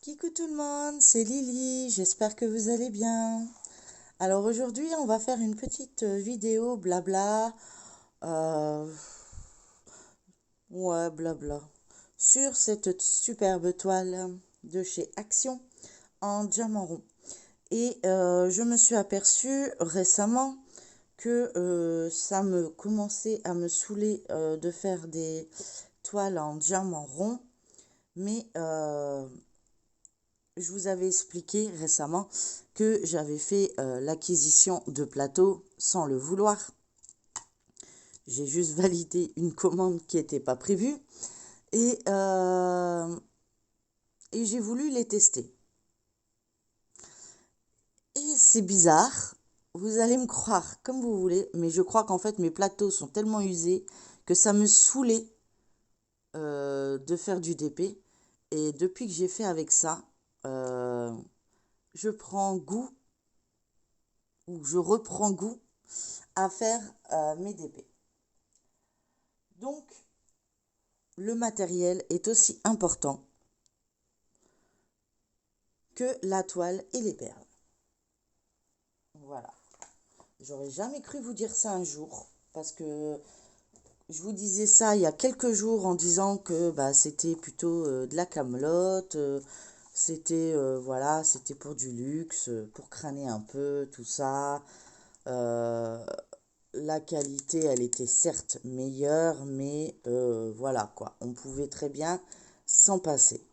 Coucou tout le monde, c'est Lily, j'espère que vous allez bien. Alors aujourd'hui, on va faire une petite vidéo blabla, euh, ouais blabla, sur cette superbe toile de chez Action en diamant rond. Et je me suis aperçue récemment que ça me commençait à me saouler de faire des toiles en diamant rond, mais je vous avais expliqué récemment que j'avais fait l'acquisition de plateaux sans le vouloir. J'ai juste validé une commande qui n'était pas prévue et, euh, et j'ai voulu les tester. Et c'est bizarre, vous allez me croire comme vous voulez, mais je crois qu'en fait mes plateaux sont tellement usés que ça me saoulait de faire du DP. Et depuis que j'ai fait avec ça, je prends goût ou je reprends goût à faire mes DP. Donc, le matériel est aussi important que la toile et les perles. Voilà. J'aurais jamais cru vous dire ça un jour, parce que je vous disais ça il y a quelques jours en disant que c'était plutôt de la camelote, voilà, c'était pour du luxe, pour crâner un peu, tout ça. Euh, la qualité, elle était certes meilleure, mais voilà quoi, on pouvait très bien s'en passer.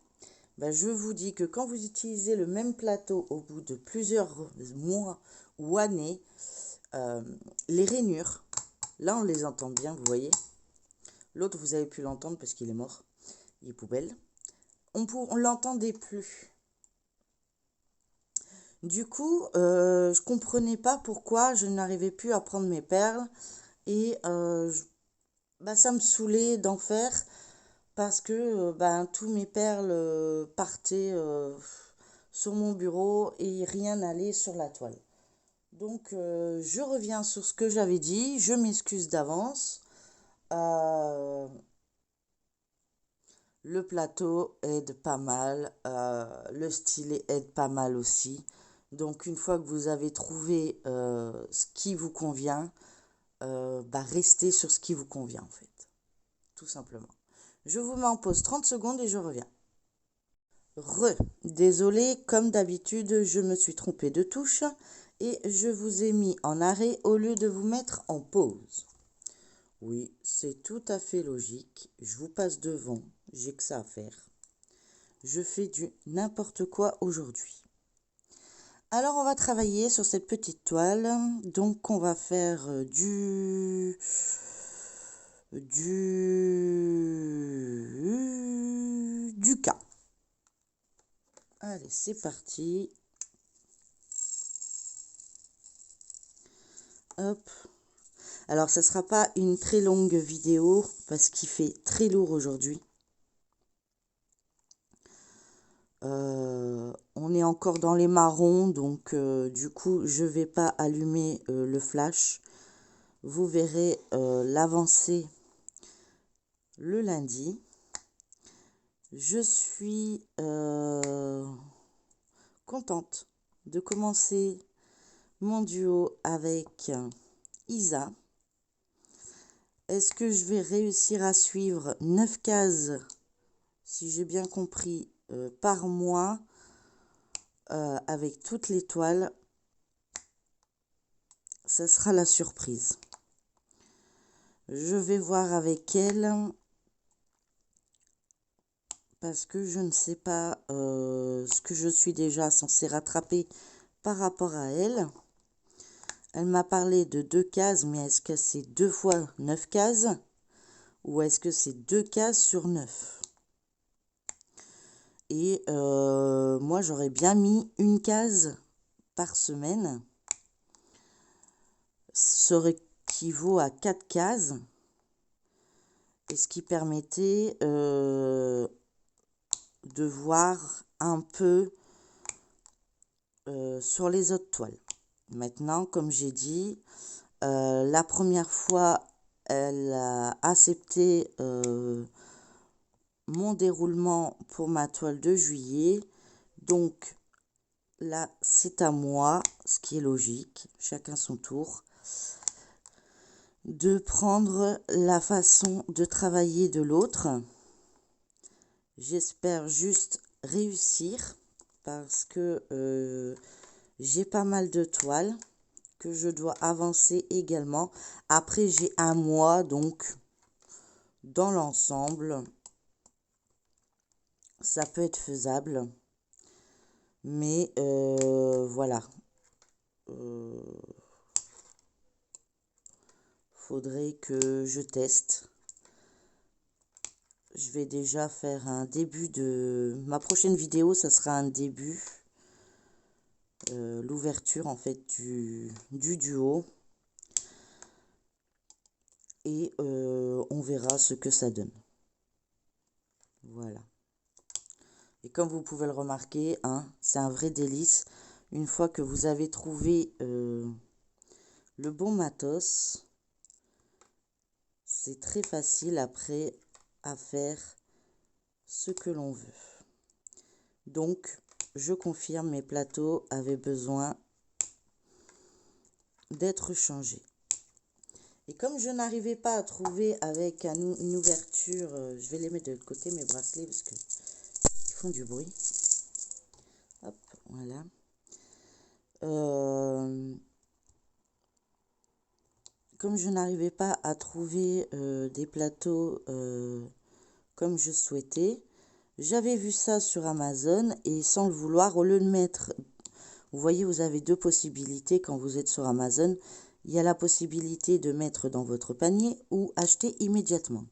Je vous dis que quand vous utilisez le même plateau au bout de plusieurs mois ou années, euh, les rainures, là on les entend bien, vous voyez. L'autre, vous avez pu l'entendre parce qu'il est mort, il est poubelle. On l'entendait plus. Du coup, je comprenais pas pourquoi je n'arrivais plus à prendre mes perles et ça me saoulait d'en faire parce que tous mes perles partaient sur mon bureau et rien n'allait sur la toile. Donc je reviens sur ce que j'avais dit, je m'excuse d'avance. Euh, le plateau aide pas mal, le stylet aide pas mal aussi. Donc une fois que vous avez trouvé ce qui vous convient, restez sur ce qui vous convient en fait, tout simplement. Je vous mets en pause 30 secondes et je reviens. Désolé, comme d'habitude, je me suis trompée de touche et je vous ai mis en arrêt au lieu de vous mettre en pause. Oui, c'est tout à fait logique. Je vous passe devant, j'ai que ça à faire. Je fais du n'importe quoi aujourd'hui. Alors, on va travailler sur cette petite toile. Donc, on va faire du K. Allez, c'est parti. Hop. Alors, ça ne sera pas une très longue vidéo parce qu'il fait très lourd aujourd'hui. On est encore dans les marrons, donc du coup, je ne vais pas allumer le flash. Vous verrez l'avancée le lundi. Je suis contente de commencer mon duo avec Isa. Est-ce que je vais réussir à suivre 9 cases, si j'ai bien compris, par mois avec toutes les toiles? Ça sera la surprise. Je vais voir avec elle parce que je ne sais pas ce que je suis déjà censée rattraper par rapport à elle. Elle m'a parlé de 2 cases, mais est-ce que c'est 2 fois 9 cases ou est-ce que c'est 2 cases sur 9? Et moi, j'aurais bien mis une case par semaine. Ça équivaut à 4 cases. Et ce qui permettait de voir un peu sur les autres toiles. Maintenant, comme j'ai dit, la première fois, elle a accepté mon déroulement pour ma toile de juillet. Donc là, c'est à moi, ce qui est logique, chacun son tour, de prendre la façon de travailler de l'autre. J'espère juste réussir parce que j'ai pas mal de toiles que je dois avancer également. Après, j'ai un mois, donc dans l'ensemble, ça peut être faisable. Mais voilà. Faudrait que je teste. Je vais déjà faire un début de... Ma prochaine vidéo, ça sera un début. L'ouverture en fait du duo. Et on verra ce que ça donne. Voilà. Et comme vous pouvez le remarquer, hein, c'est un vrai délice. Une fois que vous avez trouvé le bon matos, c'est très facile après à faire ce que l'on veut. Donc, je confirme, mes plateaux avaient besoin d'être changés. Et comme je n'arrivais pas à trouver avec une ouverture, je vais les mettre de l'autre côté, mes bracelets, parce qu'ils font du bruit. Hop, voilà. Comme je n'arrivais pas à trouver des plateaux comme je souhaitais, j'avais vu ça sur Amazon et sans le vouloir, au lieu de mettre... Vous voyez, vous avez deux possibilités quand vous êtes sur Amazon. Il y a la possibilité de mettre dans votre panier ou acheter immédiatement.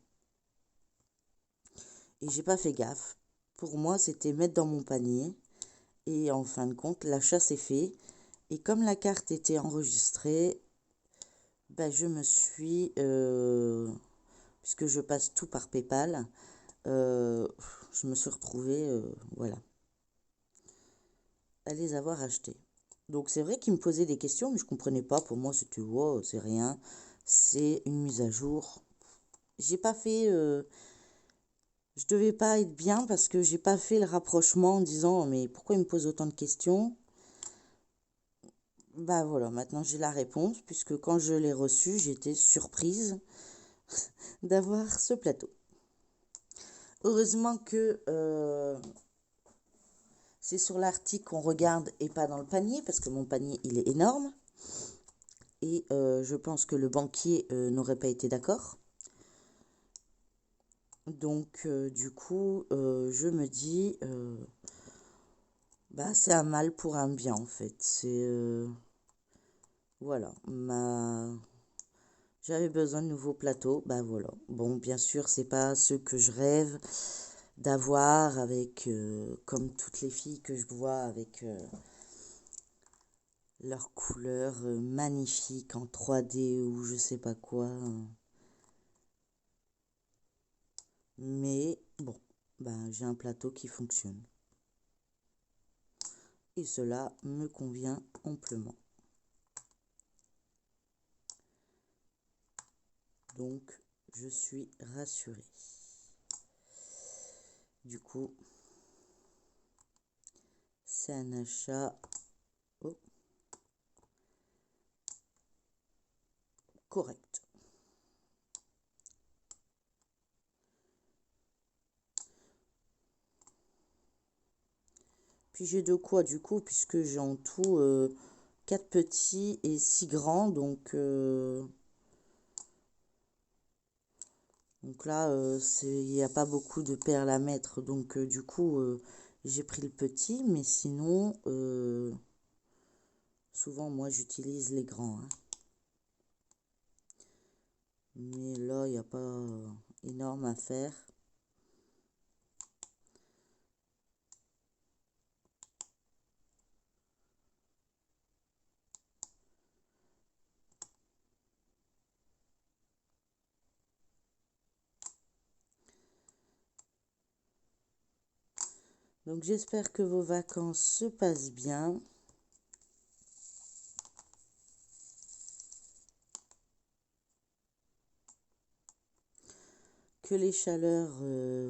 Et j'ai pas fait gaffe. Pour moi, c'était mettre dans mon panier. Et en fin de compte, l'achat s'est fait. Et comme la carte était enregistrée, ben, je me suis... puisque je passe tout par PayPal, je me suis retrouvée, voilà, à les avoir achetés. Donc c'est vrai qu'ils me posaient des questions, mais je comprenais pas. Pour moi, c'était wow, c'est rien. C'est une mise à jour. J'ai pas fait... je devais pas être bien parce que j'ai pas fait le rapprochement en disant mais pourquoi ils me posent autant de questions. Bah voilà, maintenant j'ai la réponse puisque quand je l'ai reçu, j'étais surprise d'avoir ce plateau. Heureusement que c'est sur l'article qu'on regarde et pas dans le panier parce que mon panier il est énorme. Et je pense que le banquier n'aurait pas été d'accord. Donc du coup, je me dis, bah c'est un mal pour un bien en fait. C'est voilà, j'avais besoin de nouveaux plateaux, bah voilà. Bon, bien sûr, c'est pas ce que je rêve d'avoir avec, comme toutes les filles que je vois avec leurs couleurs magnifiques en 3D ou je sais pas quoi. Mais bon, ben, j'ai un plateau qui fonctionne. Et cela me convient amplement. Donc, je suis rassurée. Du coup, c'est un achat correct. Puis j'ai de quoi du coup, puisque j'ai en tout 4 petits et 6 grands. Donc là, il n'y a pas beaucoup de perles à mettre. Donc du coup, j'ai pris le petit. Mais sinon, souvent moi j'utilise les grands. Hein. Mais là, il n'y a pas énorme à faire. Donc j'espère que vos vacances se passent bien. Que les chaleurs,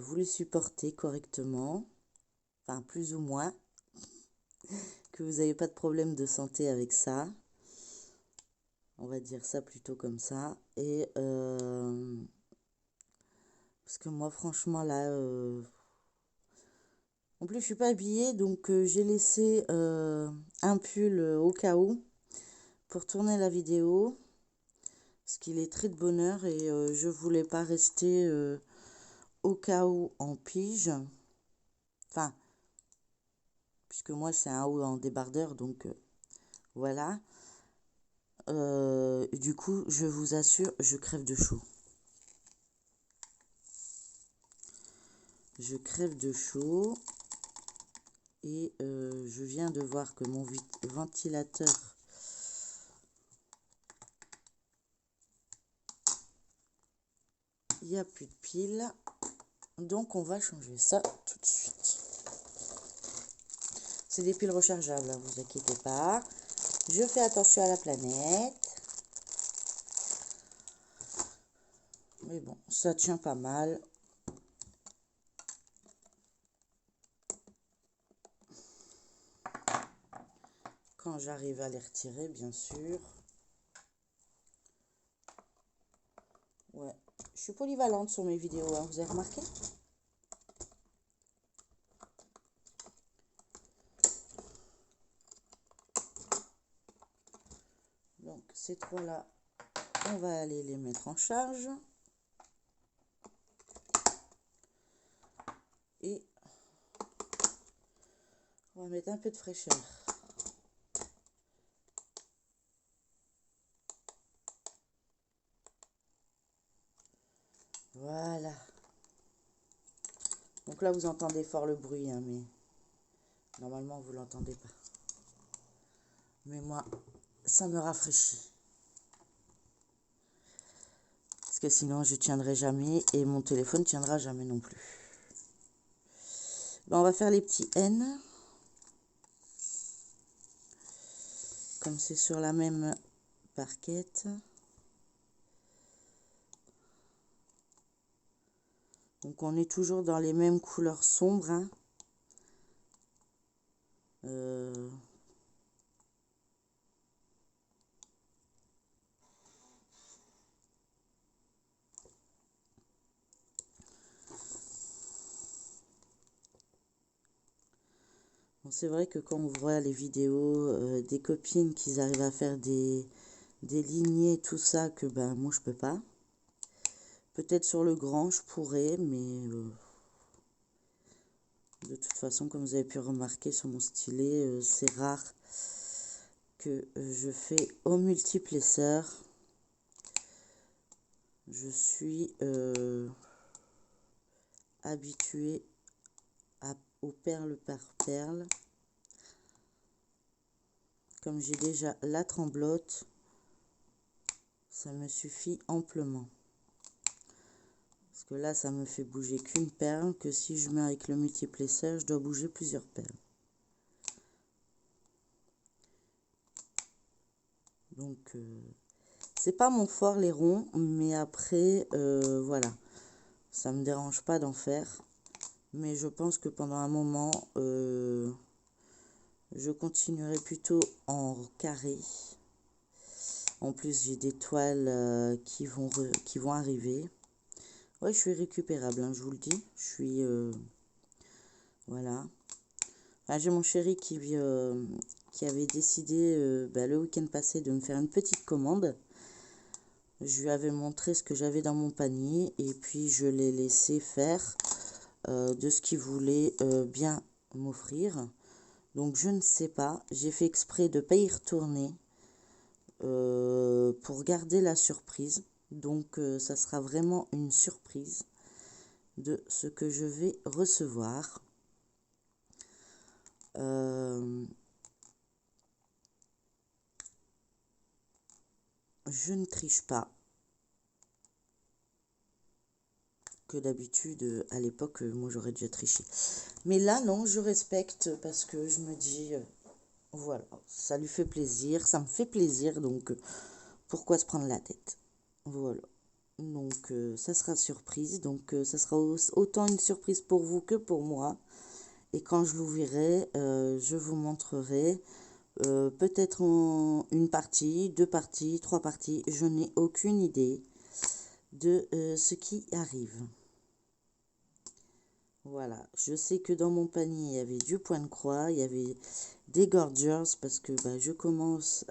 vous les supportez correctement. Enfin, plus ou moins. que vous n'avez pas de problème de santé avec ça. On va dire ça plutôt comme ça. Et parce que moi, franchement, là, en plus, je suis pas habillée, donc j'ai laissé un pull au cas où pour tourner la vidéo. Parce qu'il est très de bonne heure et je voulais pas rester au cas où en pige. Enfin, puisque moi, c'est un haut en débardeur, donc voilà. Du coup, je vous assure, je crève de chaud. Je crève de chaud. Et je viens de voir que mon ventilateur il n'y a plus de pile. Donc on va changer ça tout de suite. C'est des piles rechargeables, hein, vous inquiétez pas. Je fais attention à la planète. Mais bon, ça tient pas mal. Quand j'arrive à les retirer, bien sûr. Ouais, je suis polyvalente sur mes vidéos, hein, vous avez remarqué? Donc ces trois-là, on va aller les mettre en charge. Et on va mettre un peu de fraîcheur. Voilà. Donc là, vous entendez fort le bruit, hein, mais normalement, vous l'entendez pas. Mais moi, ça me rafraîchit. Parce que sinon, je tiendrai jamais et mon téléphone tiendra jamais non plus. Ben, on va faire les petits N. Comme c'est sur la même parquette. Donc, on est toujours dans les mêmes couleurs sombres. Hein. Bon, c'est vrai que quand on voit les vidéos des copines qui arrivent à faire des lignées, tout ça, que ben moi je peux pas. Peut-être sur le grand, je pourrais, mais de toute façon, comme vous avez pu remarquer sur mon stylet, c'est rare que je fais au multiplesseur. Je suis habituée aux perles par perles. Comme j'ai déjà la tremblote, ça me suffit amplement. Parce que là, ça me fait bouger qu'une perle, que si je mets avec le multiplesseur, je dois bouger plusieurs perles. Donc, c'est pas mon fort les ronds, mais après, voilà. Ça me dérange pas d'en faire. Mais je pense que pendant un moment, je continuerai plutôt en carré. En plus, j'ai des toiles qui vont arriver. Ouais, je suis récupérable, hein, je vous le dis. Je suis... voilà. Enfin, j'ai mon chéri qui avait décidé le week-end passé de me faire une petite commande. Je lui avais montré ce que j'avais dans mon panier et puis je l'ai laissé faire de ce qu'il voulait bien m'offrir. Donc je ne sais pas, j'ai fait exprès de ne pas y retourner pour garder la surprise. Donc ça sera vraiment une surprise de ce que je vais recevoir. Je ne triche pas. Que d'habitude, à l'époque, moi j'aurais déjà triché. Mais là, non, je respecte parce que je me dis, voilà, ça lui fait plaisir, ça me fait plaisir, donc pourquoi se prendre la tête? Voilà. Donc, ça sera surprise, donc ça sera autant une surprise pour vous que pour moi. Et quand je l'ouvrirai, je vous montrerai peut-être une partie, deux parties, trois parties. Je n'ai aucune idée de ce qui arrive. Voilà, je sais que dans mon panier, il y avait du point de croix, il y avait des Gorgers parce que bah, je commence,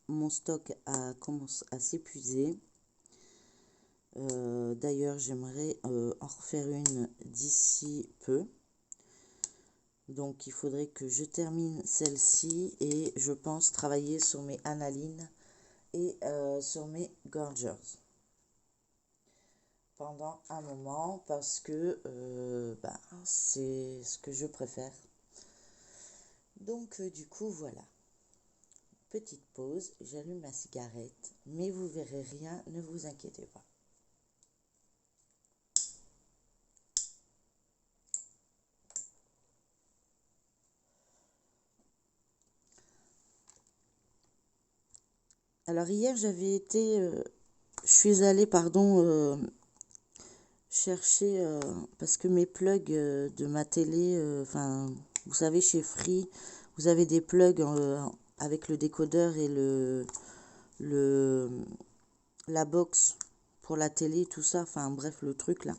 mon stock commence à s'épuiser. D'ailleurs, j'aimerais en refaire une d'ici peu. Donc, il faudrait que je termine celle-ci et je pense travailler sur mes Annalines et sur mes Gorgers pendant un moment parce que bah, c'est ce que je préfère. Donc, du coup, voilà. Petite pause, j'allume ma cigarette, mais vous verrez rien, ne vous inquiétez pas. Alors hier j'avais été, je suis allée, pardon, chercher, parce que mes plugs de ma télé, enfin, vous savez chez Free, vous avez des plugs avec le décodeur et le, la box pour la télé, tout ça, enfin bref le truc là.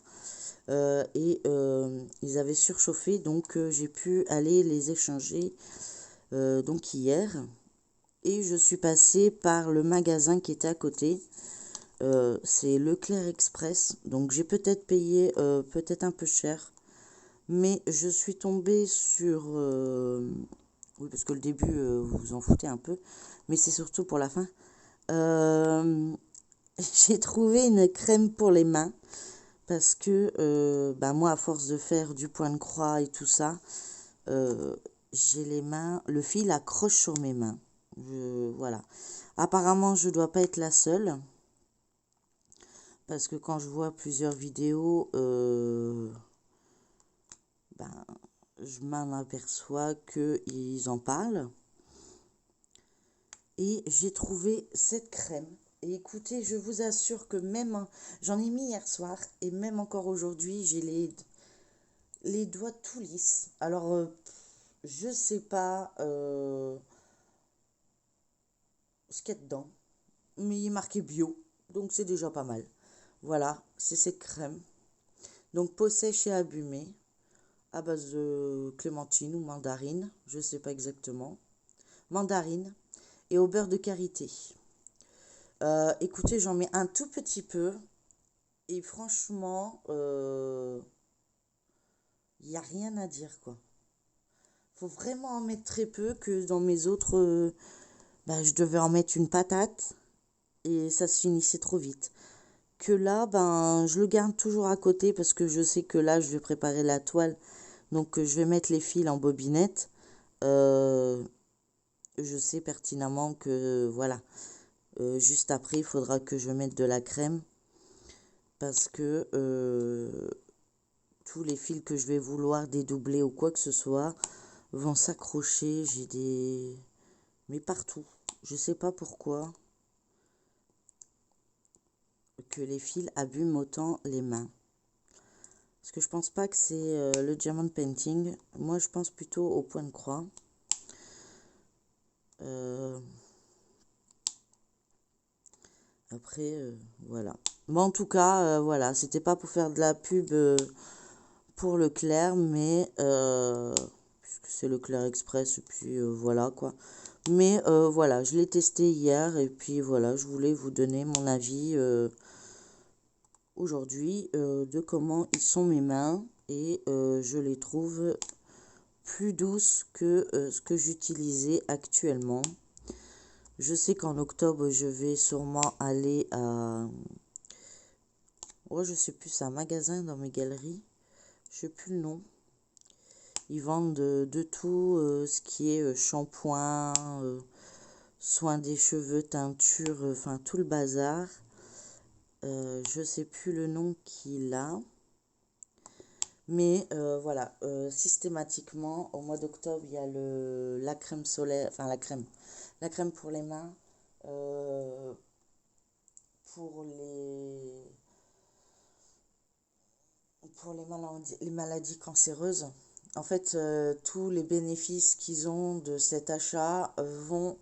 Ils avaient surchauffé, donc j'ai pu aller les échanger donc hier. Et je suis passée par le magasin qui était à côté. C'est Leclerc Express. Donc j'ai peut-être payé peut-être un peu cher. Mais je suis tombée sur... oui, parce que le début, vous vous en foutez un peu. Mais c'est surtout pour la fin. J'ai trouvé une crème pour les mains. Parce que bah, moi, à force de faire du point de croix et tout ça, j'ai les mains... Le fil accroche sur mes mains. Voilà. Apparemment, je dois pas être la seule. Parce que quand je vois plusieurs vidéos, ben, je m'en aperçois qu'ils en parlent. Et j'ai trouvé cette crème. Et écoutez, je vous assure que même, j'en ai mis hier soir, et même encore aujourd'hui, j'ai les doigts tout lisses. Alors, je sais pas ce qu'il y a dedans, mais il est marqué bio, donc c'est déjà pas mal. Voilà, c'est cette crème. Donc, peau sèche et abîmée, à base de clémentine ou mandarine, je sais pas exactement. Mandarine et au beurre de karité. Écoutez, j'en mets un tout petit peu et franchement, il n'y a rien à dire quoi. Faut vraiment en mettre très peu que dans mes autres, bah, je devais en mettre une patate et ça se finissait trop vite. Que là, ben, je le garde toujours à côté parce que je sais que là, je vais préparer la toile. Donc, je vais mettre les fils en bobinette. Je sais pertinemment que, voilà, juste après, il faudra que je mette de la crème. Parce que tous les fils que je vais vouloir dédoubler ou quoi que ce soit vont s'accrocher. J'ai des... Mais partout. Je sais pas pourquoi que les fils abîment autant les mains. Parce que je pense pas que c'est le diamond painting. Moi, je pense plutôt au point de croix. Après, voilà. Bon, en tout cas, voilà. C'était pas pour faire de la pub pour Leclerc, mais... puisque c'est Leclerc Express, et puis voilà, quoi. Mais voilà, je l'ai testé hier, et puis voilà, je voulais vous donner mon avis aujourd'hui de comment ils sont mes mains. Et je les trouve plus douces que ce que j'utilisais actuellement. Je sais qu'en octobre, je vais sûrement aller à... Oh, je sais plus, c'est un magasin dans mes galeries. Je sais plus le nom. Ils vendent de tout ce qui est shampoing, soins des cheveux, teinture, enfin tout le bazar. Je sais plus le nom qu'il a. Mais voilà, systématiquement, au mois d'octobre, il y a la crème solaire, enfin la crème pour les mains, pour les maladies cancéreuses. En fait, tous les bénéfices qu'ils ont de cet achat vont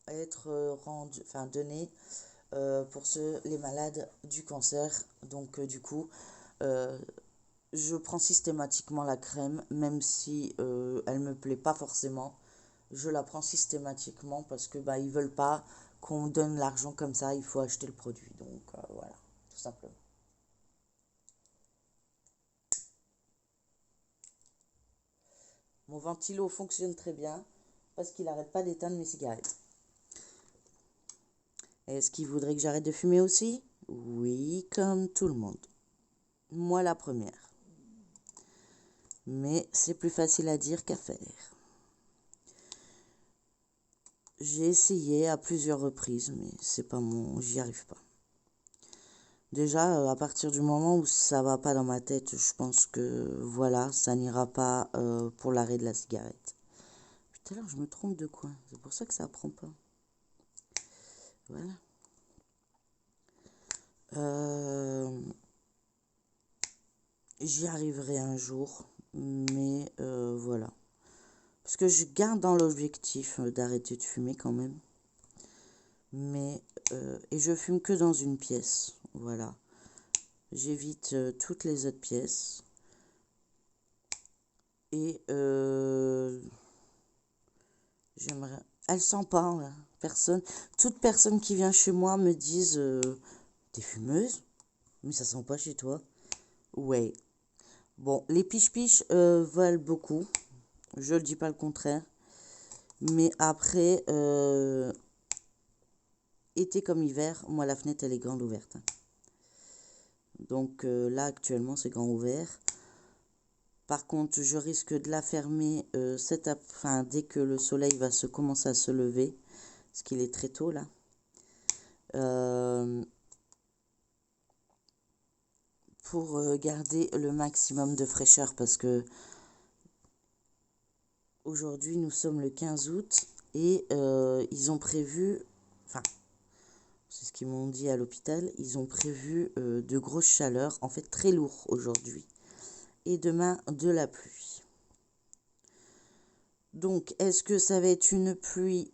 être rendus, enfin donnés pour ceux, les malades du cancer. Donc du coup, euh, je prends systématiquement la crème, même si elle me plaît pas forcément. Je la prends systématiquement parce que bah ils veulent pas qu'on donne l'argent comme ça, il faut acheter le produit. Donc voilà, tout simplement. Mon ventilo fonctionne très bien parce qu'il n'arrête pas d'éteindre mes cigarettes. Est-ce qu'il voudrait que j'arrête de fumer aussi? Oui, comme tout le monde. Moi la première. Mais c'est plus facile à dire qu'à faire. J'ai essayé à plusieurs reprises, mais c'est pas mon, j'y arrive pas. Déjà, à partir du moment où ça va pas dans ma tête, je pense que voilà, ça n'ira pas pour l'arrêt de la cigarette. Tout à l'heure, je me trompe de coin. C'est pour ça que ça prend pas. Voilà. Euh, J'y arriverai un jour, mais voilà. Parce que je garde dans l'objectif d'arrêter de fumer quand même. Mais et je fume que dans une pièce. Voilà. J'évite toutes les autres pièces. Et j'aimerais. Elle sent pas, là. Personne. Toute personne qui vient chez moi me dise t'es fumeuse? Mais ça sent pas chez toi. Ouais. Bon, les piches-piches valent beaucoup. Je ne dis pas le contraire. Mais après, été comme hiver, moi la fenêtre elle est grande ouverte. Donc là actuellement c'est grand ouvert. Par contre, je risque de la fermer enfin, dès que le soleil va se commencer à se lever, parce qu'il est très tôt là. Pour garder le maximum de fraîcheur, parce que aujourd'hui nous sommes le 15 août et ils ont prévu, enfin c'est ce qu'ils m'ont dit à l'hôpital, ils ont prévu de grosses chaleurs, en fait très lourd aujourd'hui, et demain de la pluie. Donc est-ce que ça va être une pluie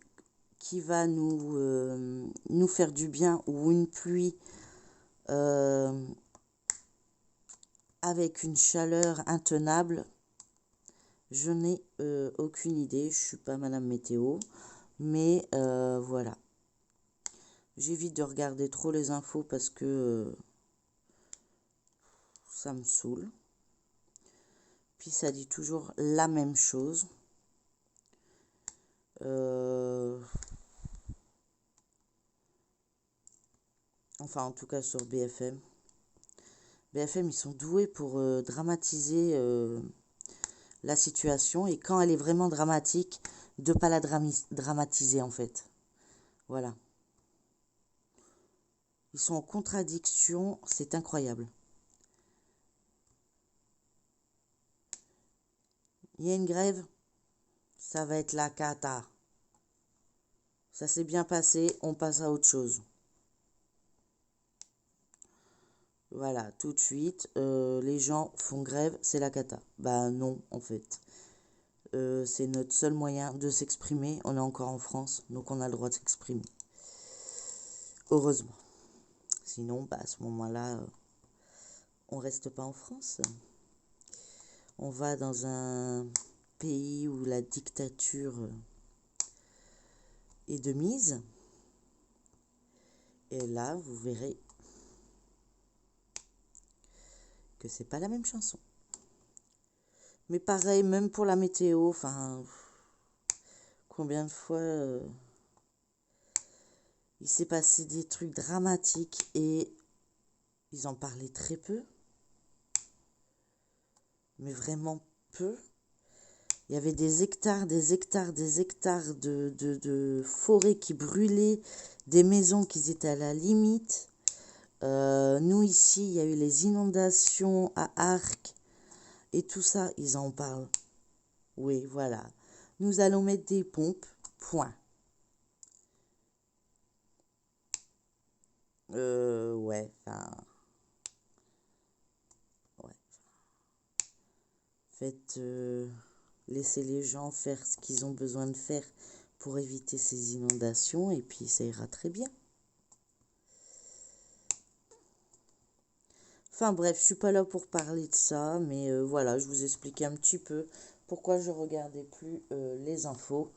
qui va nous faire du bien ou une pluie avec une chaleur intenable? Je n'ai aucune idée, je suis pas Madame Météo, mais voilà. J'évite de regarder trop les infos parce que ça me saoule. Puis ça dit toujours la même chose. Enfin, en tout cas sur BFM. BFM, ils sont doués pour dramatiser la situation. Et quand elle est vraiment dramatique, de ne pas la dramatiser en fait. Voilà. Ils sont en contradiction, c'est incroyable. Il y a une grève, ça va être la cata. Ça s'est bien passé, on passe à autre chose. Voilà, tout de suite, les gens font grève, c'est la cata. Bah non, en fait. C'est notre seul moyen de s'exprimer. On est encore en France, donc on a le droit de s'exprimer. Heureusement. Sinon, bah, à ce moment-là, on reste pas en France. On va dans un pays où la dictature est de mise. Et là, vous verrez que c'est pas la même chanson. Mais pareil, même pour la météo, enfin, combien de fois il s'est passé des trucs dramatiques et ils en parlaient très peu. Mais vraiment peu. Il y avait des hectares, des hectares, des hectares de forêts qui brûlaient, des maisons qui étaient à la limite. Nous, ici, il y a eu les inondations à Arques et tout ça, ils en parlent. Oui, voilà. Nous allons mettre des pompes, point. Ouais, enfin... Ouais. Faites, laissez les gens faire ce qu'ils ont besoin de faire pour éviter ces inondations et puis ça ira très bien. Enfin bref, je suis pas là pour parler de ça, mais voilà, je vous explique un petit peu pourquoi je regardais plus les infos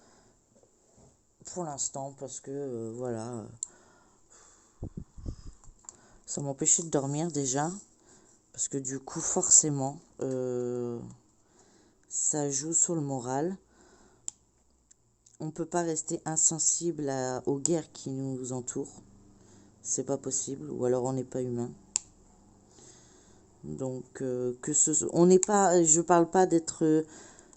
pour l'instant, parce que voilà, ça m'empêchait de dormir déjà, parce que du coup forcément, ça joue sur le moral. On peut pas rester insensible aux guerres qui nous entourent, c'est pas possible, ou alors on n'est pas humain. Donc on n'est pas, je parle pas d'être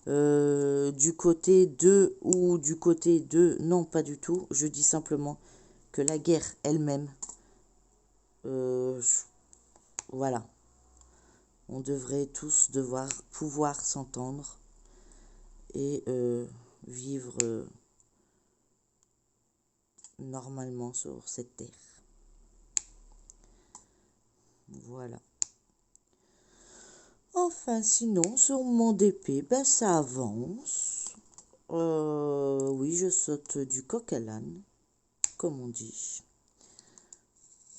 du côté de ou du côté de, non pas du tout, je dis simplement que la guerre elle-même, voilà, on devrait tous pouvoir s'entendre et vivre normalement sur cette terre. Voilà. Enfin, sinon, sur mon DP, ben, ça avance. Oui, je saute du coq à l'âne, comme on dit.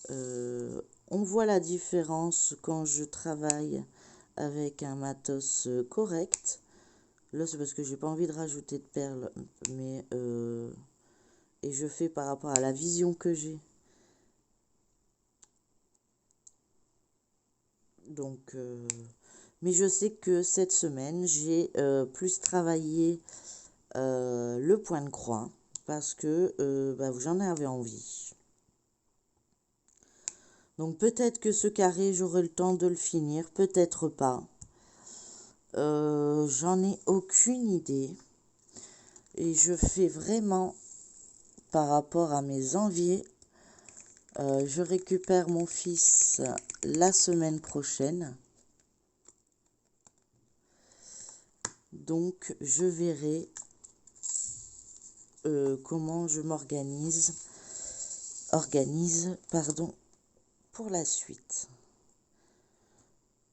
On voit la différence quand je travaille avec un matos correct. Là, c'est parce que j'ai pas envie de rajouter de perles, mais et je fais par rapport à la vision que j'ai. Donc, mais je sais que cette semaine, j'ai plus travaillé le point de croix parce que bah, j'en avais envie. Donc peut-être que ce carré, j'aurai le temps de le finir, peut-être pas. J'en ai aucune idée. Et je fais vraiment par rapport à mes envies. Je récupère mon fils la semaine prochaine. Donc je verrai comment je organise, pardon, pour la suite.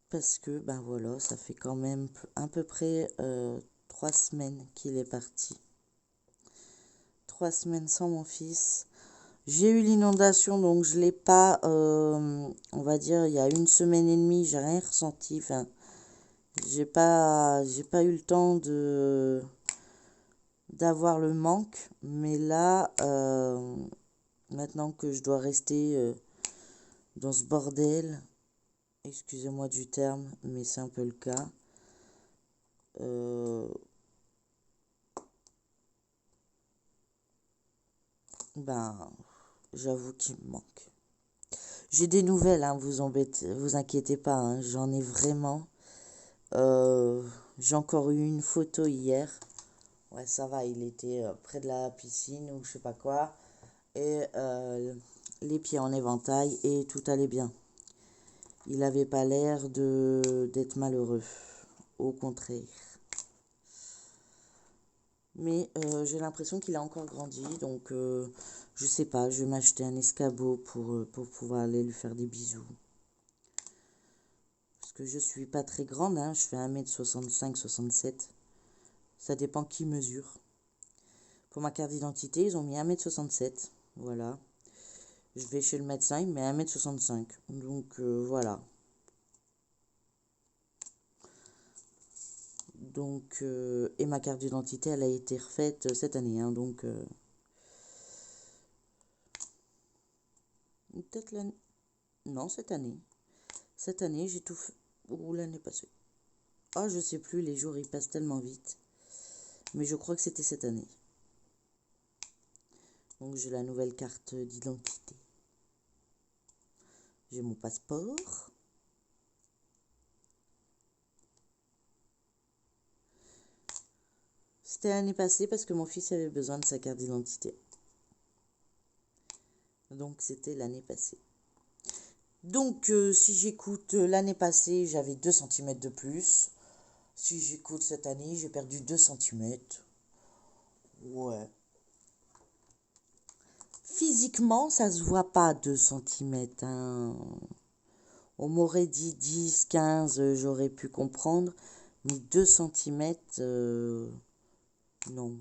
Parce que, ben voilà, ça fait quand même à peu près 3 semaines qu'il est parti. 3 semaines sans mon fils. J'ai eu l'inondation, donc je l'ai pas, on va dire, il y a 1 semaine et demie, j'ai rien ressenti. Enfin, j'ai pas eu le temps d'avoir le manque. Mais là, maintenant que je dois rester dans ce bordel, excusez-moi du terme, mais c'est un peu le cas. Ben, j'avoue qu'il me manque. J'ai des nouvelles, hein, vous inquiétez pas, hein, j'en ai vraiment. J'ai encore eu une photo hier. Ouais, ça va, il était près de la piscine ou je sais pas quoi. Et les pieds en éventail et tout allait bien. Il avait pas l'air d'être malheureux. Au contraire. Mais j'ai l'impression qu'il a encore grandi. Donc je sais pas, je vais m'acheter un escabeau pour pouvoir aller lui faire des bisous. Parce que je suis pas très grande, hein, je fais 1m65-67. Ça dépend qui mesure. Pour ma carte d'identité, ils ont mis 1m67. Voilà. Je vais chez le médecin, il met 1m65. Donc voilà. Donc, et ma carte d'identité, elle a été refaite cette année. Hein, donc, peut-être l'année. Non, cette année. Cette année, j'ai tout fait. Ou l'année passée. Ah, je sais plus, les jours ils passent tellement vite. Mais je crois que c'était cette année. Donc, j'ai la nouvelle carte d'identité. J'ai mon passeport. C'était l'année passée parce que mon fils avait besoin de sa carte d'identité. Donc, c'était l'année passée. Donc, si j'écoute l'année passée, j'avais 2 cm de plus. Si j'écoute cette année, j'ai perdu 2 cm. Ouais. Physiquement, ça se voit pas 2 cm. Hein. On m'aurait dit 10, 15, j'aurais pu comprendre. Mais 2 centimètres, non.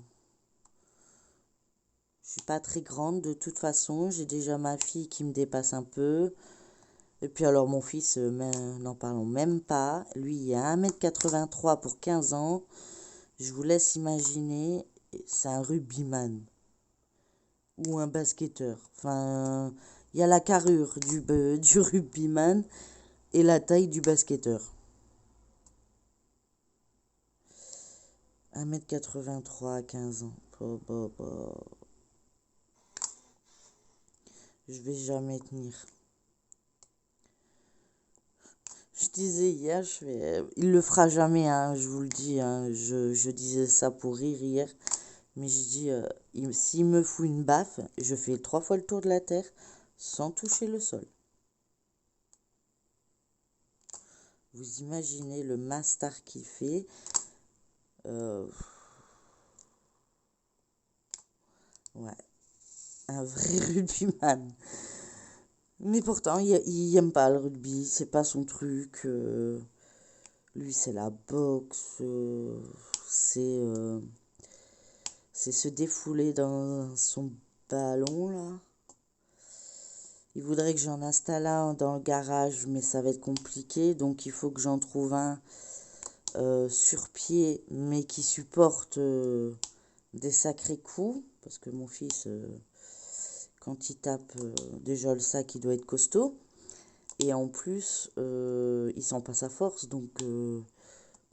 Je suis pas très grande de toute façon. J'ai déjà ma fille qui me dépasse un peu. Et puis alors mon fils, n'en parlons même pas. Lui, il a 1,83 m pour 15 ans. Je vous laisse imaginer, c'est un rugbyman ou un basketteur. Enfin, il y a la carrure du rugbyman et la taille du basketteur. 1,83 m à 15 ans. Je vais jamais tenir. Je disais hier, il le fera jamais, hein, je vous le dis. Hein, je disais ça pour rire hier. Mais je dis, s'il me fout une baffe, je fais 3 fois le tour de la terre sans toucher le sol. Vous imaginez le mastar qu'il fait. Ouais, un vrai rugbyman. Mais pourtant, il aime pas le rugby, c'est pas son truc. Lui, c'est la boxe, c'est se défouler dans son ballon, là. Il voudrait que j'en installe un dans le garage, mais ça va être compliqué. Donc, il faut que j'en trouve un sur pied, mais qui supporte des sacrés coups. Parce que mon fils, quand il tape, déjà le sac, il doit être costaud. Et en plus, il sent pas sa force. Donc,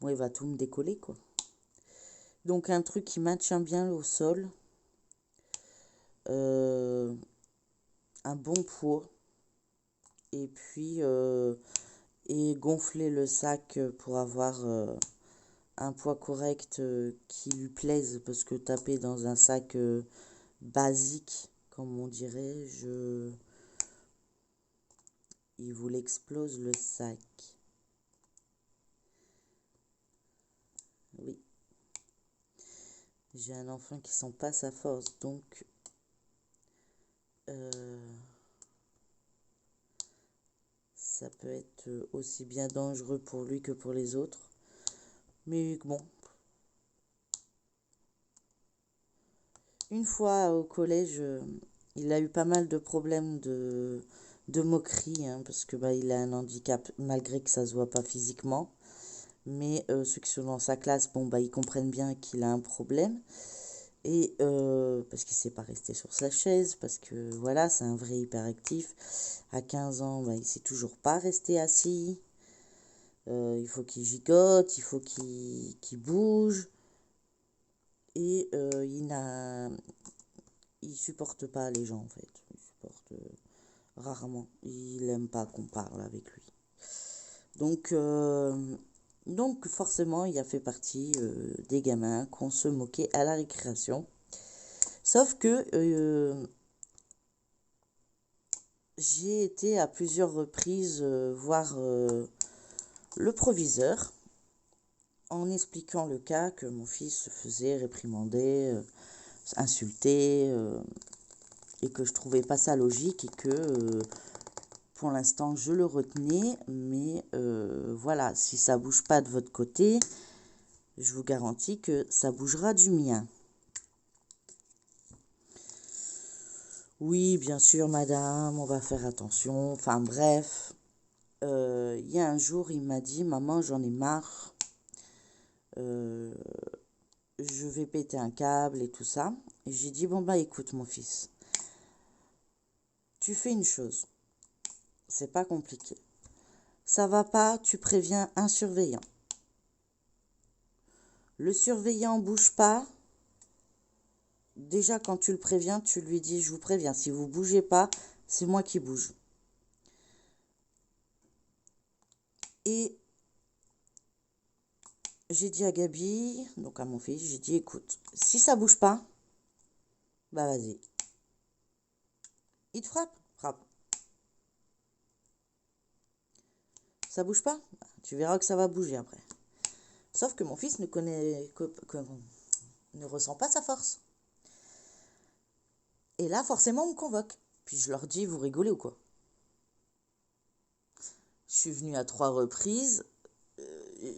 moi, il va tout me décoller, quoi. Donc, un truc qui maintient bien au sol. Un bon poids. Et puis, et gonfler le sac pour avoir un poids correct qui lui plaise. Parce que taper dans un sac basique, comme on dirait, il vous l'explose le sac. Oui. J'ai un enfant qui sent pas sa force, donc ça peut être aussi bien dangereux pour lui que pour les autres. Mais bon. Une fois au collège, il a eu pas mal de problèmes de moquerie, hein, parce que bah, il a un handicap, malgré que ça se voit pas physiquement. Mais ceux qui sont dans sa classe, bon, bah, ils comprennent bien qu'il a un problème. Et parce qu'il ne sait pas rester sur sa chaise, parce que voilà, c'est un vrai hyperactif. À 15 ans, bah, il ne sait toujours pas rester assis. Il faut qu'il gigote, il faut qu'il bouge. Et il supporte pas les gens, en fait. Il supporte rarement. Il n'aime pas qu'on parle avec lui. Donc forcément, il a fait partie des gamins qu'on se moquait à la récréation. Sauf que j'ai été à plusieurs reprises voir le proviseur en expliquant le cas que mon fils se faisait réprimander, insulter, et que je trouvais pas ça logique et que pour l'instant je le retenais, mais voilà, si ça bouge pas de votre côté, je vous garantis que ça bougera du mien. Oui, bien sûr, madame, on va faire attention. Enfin bref, il y a un jour, il m'a dit, maman, j'en ai marre. Je vais péter un câble et tout ça. Et j'ai dit, bon bah écoute mon fils, tu fais une chose, c'est pas compliqué. Ça va pas, tu préviens un surveillant. Le surveillant bouge pas. Déjà quand tu le préviens, tu lui dis, je vous préviens, si vous bougez pas, c'est moi qui bouge. Et j'ai dit à Gabi, donc à mon fils, j'ai dit, écoute, si ça bouge pas, bah vas-y. Il te frappe, frappe. Ça bouge pas, tu verras que ça va bouger après. Sauf que mon fils ne ressent pas sa force. Et là, forcément, on me convoque. Puis je leur dis, vous rigolez ou quoi? Je suis venue à 3 reprises.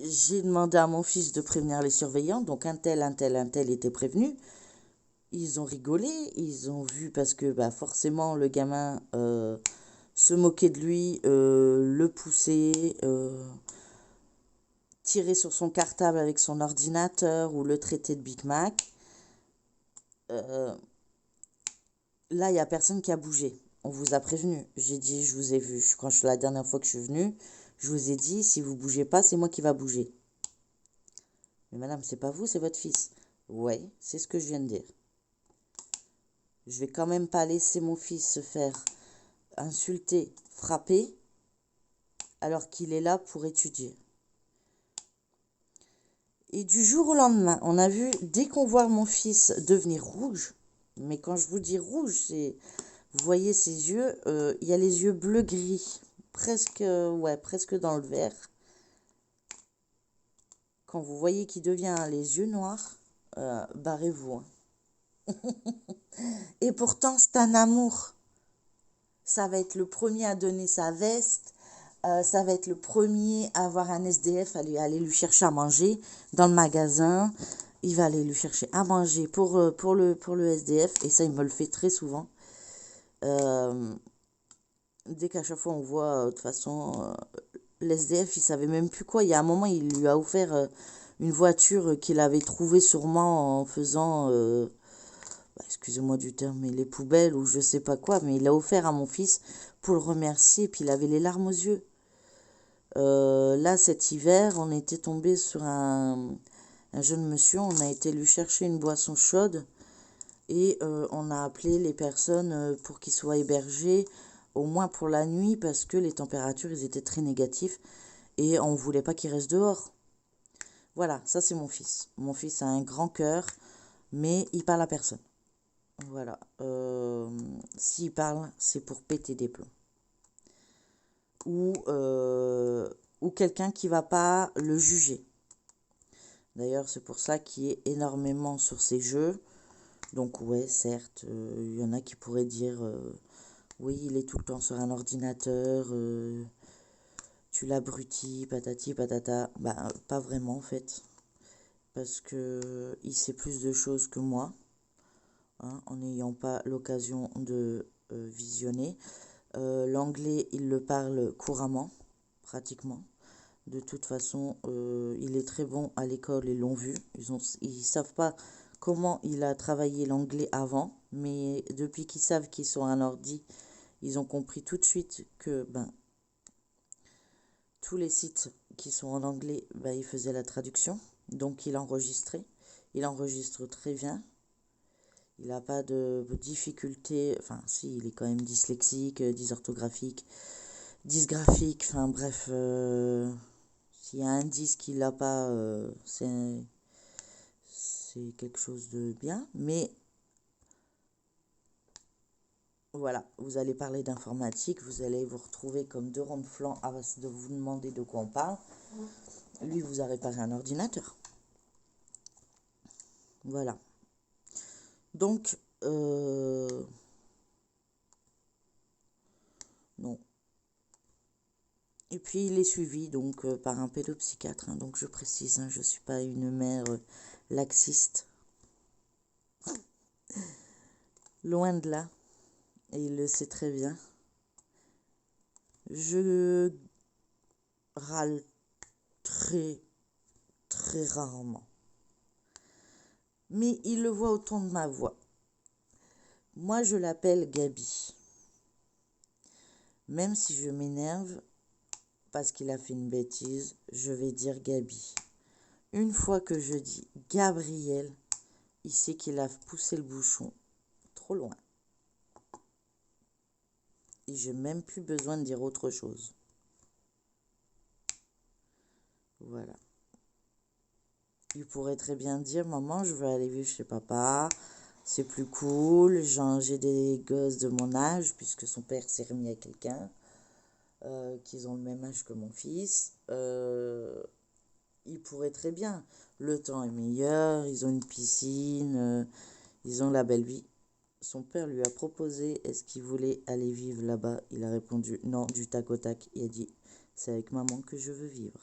j'ai demandé à mon fils de prévenir les surveillants, donc un tel était prévenu. Ils ont rigolé, ils ont vu parce que bah, forcément le gamin se moquait de lui, le poussait, tirer sur son cartable avec son ordinateur ou le traiter de Big Mac. Euh, Là, il n'y a personne qui a bougé. On vous a prévenu. J'ai dit, je vous ai vu. Quand la dernière fois que je suis venue, je vous ai dit, si vous bougez pas, c'est moi qui va bouger. Mais madame, c'est pas vous, c'est votre fils. Ouais, c'est ce que je viens de dire. Je vais quand même pas laisser mon fils se faire insulter, frapper, alors qu'il est là pour étudier. Et du jour au lendemain, on a vu, dès qu'on voit mon fils devenir rouge, mais quand je vous dis rouge, c'est, vous voyez ses yeux, il y a les yeux bleu-gris, presque, ouais, presque dans le vert. Quand vous voyez qu'il devient les yeux noirs, barrez-vous, hein. Et pourtant, c'est un amour. Ça va être le premier à donner sa veste. Ça va être le premier à avoir un SDF, aller lui chercher à manger dans le magasin. Il va aller lui chercher à manger pour le SDF. Et ça, il me le fait très souvent. Dès qu'à chaque fois on voit, de toute façon, l'SDF, il savait même plus quoi. Il y a un moment, il lui a offert une voiture qu'il avait trouvée sûrement en faisant, excusez-moi du terme, mais les poubelles ou je sais pas quoi. Mais il l'a offert à mon fils pour le remercier. Et puis il avait les larmes aux yeux. Là, cet hiver, on était tombé sur un jeune monsieur. On a été lui chercher une boisson chaude et on a appelé les personnes pour qu'ils soient hébergés, au moins pour la nuit, parce que les températures, ils étaient très négatifs et on ne voulait pas qu'il reste dehors. Voilà, ça c'est mon fils. Mon fils a un grand cœur, mais il parle à personne. Voilà. S'il parle, c'est pour péter des plombs. Ou quelqu'un qui va pas le juger. D'ailleurs, c'est pour ça qu'il est énormément sur ces jeux. Donc ouais, certes, il y en a qui pourraient dire oui, il est tout le temps sur un ordinateur, tu l'abrutis, patati patata. Bah, pas vraiment en fait, parce que il sait plus de choses que moi, hein, en n'ayant pas l'occasion de visionner. L'anglais, il le parle couramment, pratiquement. De toute façon, il est très bon à l'école, ils l'ont vu. Ils savent pas comment il a travaillé l'anglais avant, mais depuis qu'ils savent qu'ils sont à un ordi, ils ont compris tout de suite que tous les sites qui sont en anglais, il faisait la traduction. Donc il enregistrait. Il enregistre très bien. Il n'a pas de difficulté. Enfin, si, il est quand même dyslexique, dysorthographique, dysgraphique. Enfin, bref. S'il y a un 10 qui l'a pas, c'est quelque chose de bien. Mais voilà, vous allez parler d'informatique, vous allez vous retrouver comme deux ronds de flanc à de vous demander de quoi on parle. Lui vous a réparé un ordinateur. Voilà. Donc, non. Et puis il est suivi donc par un pédopsychiatre, hein, donc je précise, hein, je ne suis pas une mère laxiste. Loin de là. Et il le sait très bien. Je râle très, très rarement. Mais il le voit au ton de ma voix. Moi, je l'appelle Gabi. Même si je m'énerve parce qu'il a fait une bêtise, je vais dire Gabi. Une fois que je dis Gabriel, il sait qu'il a poussé le bouchon trop loin. Et j'ai même plus besoin de dire autre chose. Voilà. Il pourrait très bien dire, maman, je veux aller vivre chez papa. C'est plus cool. J'ai des gosses de mon âge, puisque son père s'est remis à quelqu'un. Qu'ils ont le même âge que mon fils. Il pourrait très bien. Le temps est meilleur, ils ont une piscine, ils ont la belle vie. Son père lui a proposé est-ce qu'il voulait aller vivre là-bas. Il a répondu non du tac au tac. Il a dit c'est avec maman que je veux vivre.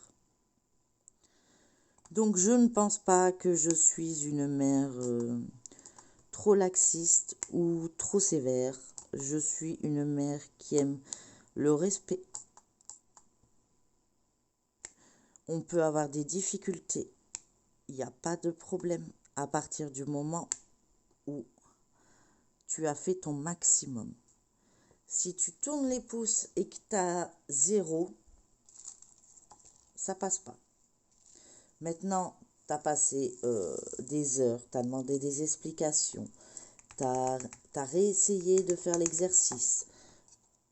Donc, je ne pense pas que je suis une mère trop laxiste ou trop sévère. Je suis une mère qui aime le respect. On peut avoir des difficultés. Il n'y a pas de problème à partir du moment où tu as fait ton maximum. Si tu tournes les pouces et que tu as 0, ça passe pas. Maintenant, tu as passé des heures, tu as demandé des explications, tu as réessayé de faire l'exercice,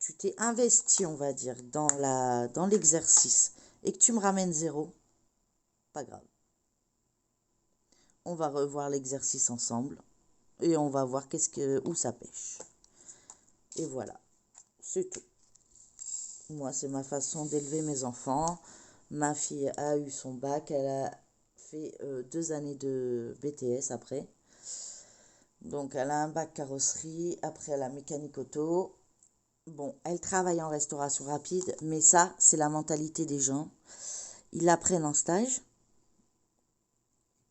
tu t'es investi, on va dire, dans l'exercice et que tu me ramènes 0, pas grave. On va revoir l'exercice ensemble et on va voir où ça pêche. Et voilà, c'est tout. Moi, c'est ma façon d'élever mes enfants. Ma fille a eu son bac, elle a fait 2 années de BTS après. Donc, elle a un bac carrosserie, après elle a mécanique auto. Bon, elle travaille en restauration rapide, mais ça, c'est la mentalité des gens. Ils l'apprennent en stage.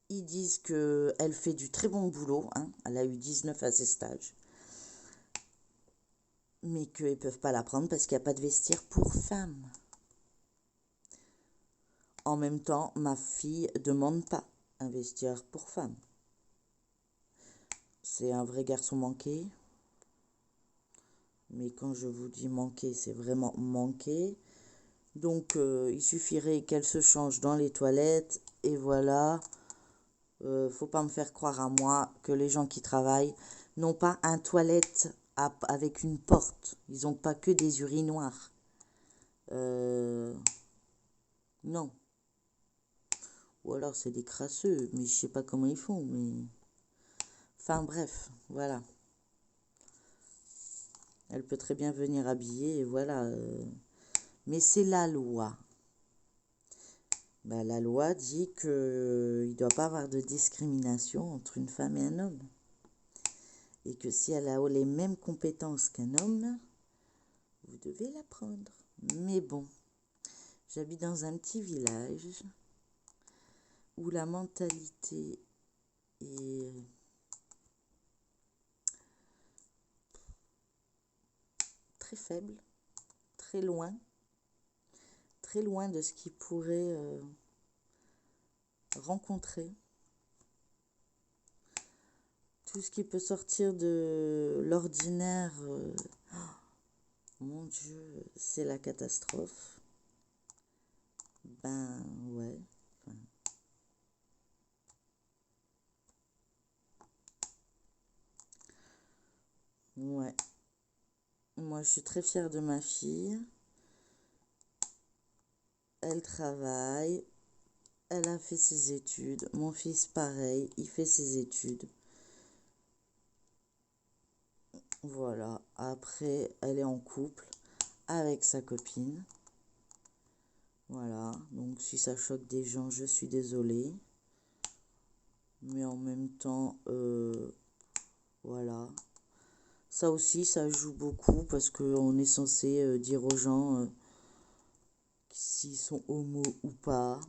Ils disent qu'elle fait du très bon boulot, hein. Elle a eu 19 à ses stages. Mais qu'ils ne peuvent pas l'apprendre parce qu'il n'y a pas de vestiaire pour femmes. En même temps, ma fille ne demande pas un vestiaire pour femmes. C'est un vrai garçon manqué. Mais quand je vous dis manqué, c'est vraiment manqué. Donc, il suffirait qu'elle se change dans les toilettes. Et voilà. Faut pas me faire croire à moi que les gens qui travaillent n'ont pas un toilette avec une porte. Ils n'ont pas que des urinoirs. Non. Ou alors c'est des crasseux, mais je sais pas comment ils font. Mais enfin bref, voilà. Elle peut très bien venir habiller, et voilà. Mais c'est la loi. Ben, la loi dit qu'il ne doit pas avoir de discrimination entre une femme et un homme. Et que si elle a les mêmes compétences qu'un homme, vous devez la prendre. Mais bon, j'habite dans un petit village où la mentalité est très faible, très loin de ce qu'il pourrait rencontrer. Tout ce qui peut sortir de l'ordinaire, mon Dieu, c'est la catastrophe. Ben ouais. Enfin, ouais. Moi, je suis très fière de ma fille. Elle travaille. Elle a fait ses études. Mon fils, pareil, il fait ses études. Voilà. Après, elle est en couple avec sa copine. Voilà. Donc, si ça choque des gens, je suis désolée. Mais en même temps, voilà. Ça aussi, ça joue beaucoup parce qu'on est censé dire aux gens s'ils sont homo ou pas.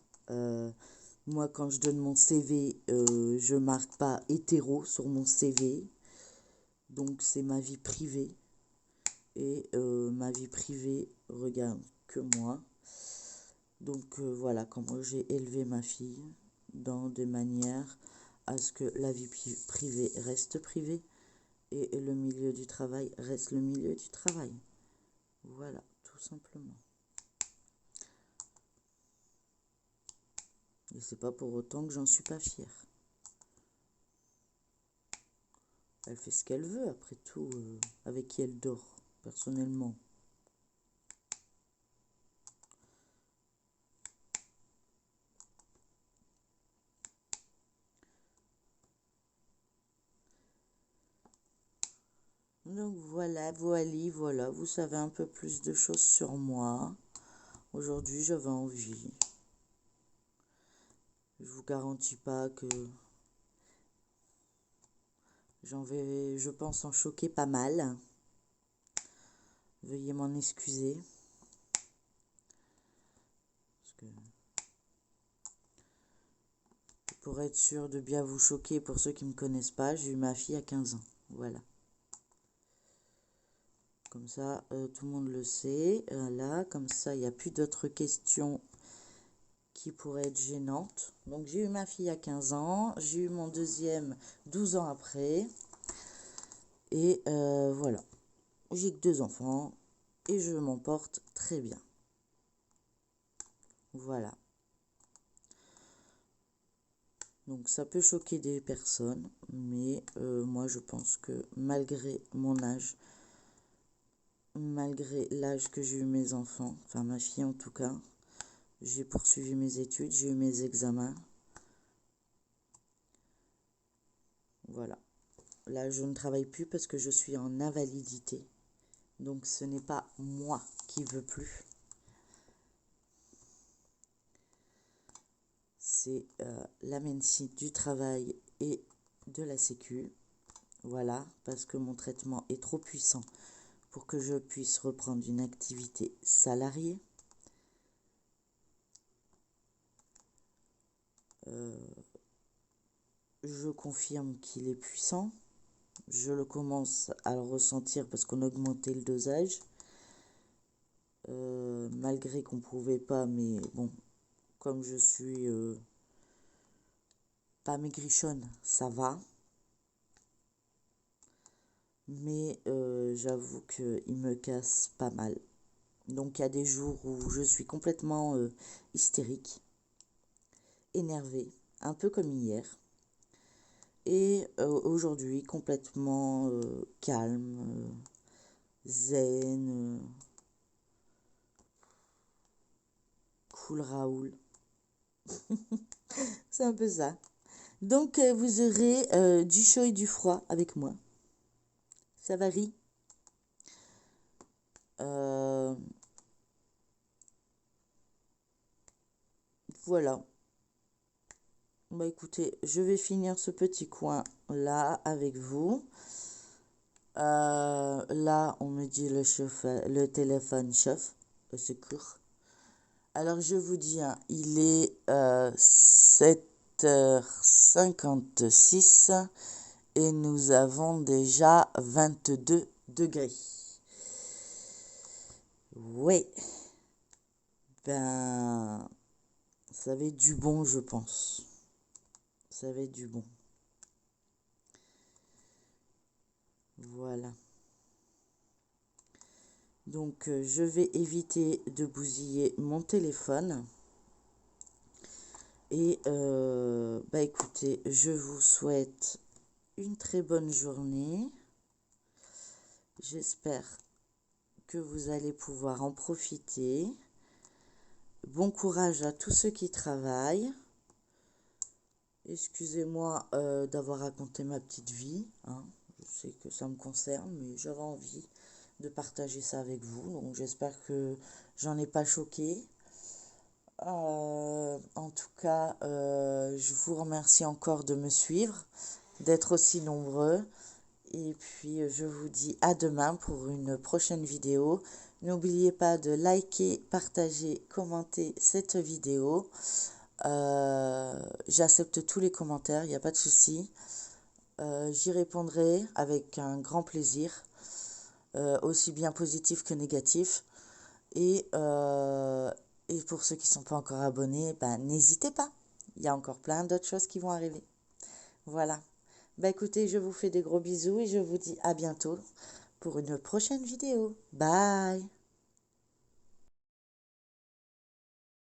Moi, quand je donne mon CV, je marque pas hétéro sur mon CV. Donc, c'est ma vie privée. Et ma vie privée regarde que moi. Donc, voilà comment j'ai élevé ma fille dans des manières à ce que la vie privée reste privée et le milieu du travail reste le milieu du travail. Voilà, tout simplement. Et c'est pas pour autant que j'en suis pas fière. Elle fait ce qu'elle veut, après tout, avec qui elle dort, personnellement. Donc voilà, voilà, vous savez un peu plus de choses sur moi. Aujourd'hui, j'avais envie. Je vous garantis pas que je pense en choquer pas mal. Veuillez m'en excuser. Parce que Pour être sûr de bien vous choquer, pour ceux qui ne me connaissent pas, j'ai eu ma fille à 15 ans. Voilà. Comme ça, tout le monde le sait. Là, comme ça, il n'y a plus d'autres questions qui pourraient être gênantes. Donc, j'ai eu ma fille à 15 ans. J'ai eu mon deuxième 12 ans après. Et voilà. J'ai que 2 enfants. Et je m'en porte très bien. Voilà. Donc ça peut choquer des personnes, mais moi je pense que malgré mon âge, malgré l'âge que j'ai eu mes enfants, enfin ma fille en tout cas, j'ai poursuivi mes études, j'ai eu mes examens. Voilà. Là je ne travaille plus parce que je suis en invalidité. Donc ce n'est pas moi qui veux plus. C'est la médecine du travail et de la sécu. Voilà, parce que mon traitement est trop puissant pour que je puisse reprendre une activité salariée. Je confirme qu'il est puissant. Je le commence à le ressentir parce qu'on a augmenté le dosage. Malgré qu'on ne pouvait pas, mais bon, comme je suis pas maigrichonne, ça va. Mais j'avoue qu'il me casse pas mal. Donc il y a des jours où je suis complètement hystérique, énervée, un peu comme hier. Et aujourd'hui, complètement calme, zen, cool Raoul. C'est un peu ça. Donc, vous aurez du chaud et du froid avec moi. Ça varie. Voilà. Bah écoutez, je vais finir ce petit coin là avec vous. Là, on me dit le téléphone chauffe, au secours. Alors, je vous dis, hein, il est 7h56 et nous avons déjà 22 degrés. Oui. Ben, ça va être du bon, je pense. Ça va être du bon. Voilà. Donc, je vais éviter de bousiller mon téléphone. Et, bah écoutez, je vous souhaite une très bonne journée. J'espère que vous allez pouvoir en profiter. Bon courage à tous ceux qui travaillent. Excusez-moi d'avoir raconté ma petite vie, hein. Je sais que ça me concerne, mais j'avais envie de partager ça avec vous. Donc j'espère que j'en ai pas choqué. En tout cas, je vous remercie encore de me suivre, d'être aussi nombreux. Et puis, je vous dis à demain pour une prochaine vidéo. N'oubliez pas de liker, partager, commenter cette vidéo. J'accepte tous les commentaires, il n'y a pas de souci. J'y répondrai avec un grand plaisir, aussi bien positif que négatif. Et pour ceux qui ne sont pas encore abonnés, ben, n'hésitez pas. Il y a encore plein d'autres choses qui vont arriver. Voilà. Bah écoutez, je vous fais des gros bisous et je vous dis à bientôt pour une prochaine vidéo. Bye!